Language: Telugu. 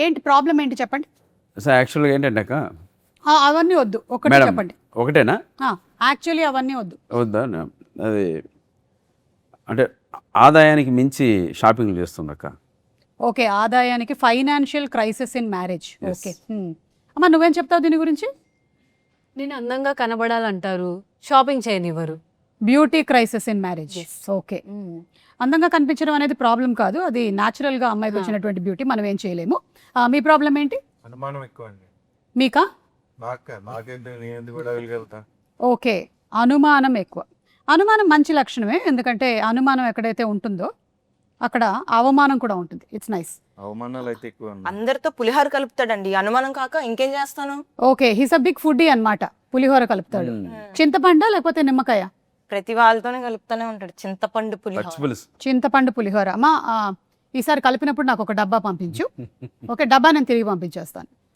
ఏంటి ప్రాబ్లం ఏంటి చెప్పండి. సార్ యాక్చువల్గా ఏంటంటే అక్క అవన్నీ వద్దు, ఒకటి మేడం చెప్పండి. ఒకటేనా యాక్చువల్లీ అవన్నీ వద్దు. వద్దా అది అంటే ఆదాయానికి మించి షాపింగ్ చేస్తుంది అక్క. ఓకే, ఆదాయానికి financial crisis in marriage. Okay అమ్మ, నువ్వేం చెప్తావు దీని గురించి? నేను అందంగా కనబడాలంటారు, షాపింగ్ చేయనివ్వరు. Beauty crisis in marriage. Okay, అందంగా కనిపించడం అనేది ప్రాబ్లం కాదు, అది న్యాచురల్గా అమ్మాయికి వచ్చినటువంటి బ్యూటీ, మనం ఏం చేయలేము. మీ ప్రాబ్లం ఏంటి? అనుమానం ఎక్కువ అండి. మీకా? నాకేంటి, నేను ఎందుకు కూడా వెళ్ళగలుగుతా? ఓకే, అనుమానం ఎక్కువ. అనుమానం మంచి లక్షణమే, ఎందుకంటే అనుమానం ఎక్కడైతే ఉంటుందో అక్కడ అవమానం కూడా ఉంటుంది. It's nice. అవమానాలు అయితే ఎక్కువ. అందరితో పులిహోర కలుపుతాడండి, అనుమానం కాక ఇంకేం చేస్తాను. Okay, he's a big foodie అన్నమాట. పులిహోర కలుపుతాడు. చింతపండా లేకపోతే నిమ్మకాయ? ప్రతి వాళ్ళతోనే కలుపుతానే ఉంటాడు. చింతపండు పులిహోర. చింతపండు పులిహోర. అమ్మా ఈసారి కలిపినప్పుడు నాకు ఒక డబ్బా పంపించు. ఓకే, డబ్బా నేను తిరిగి పంపించేస్తాను.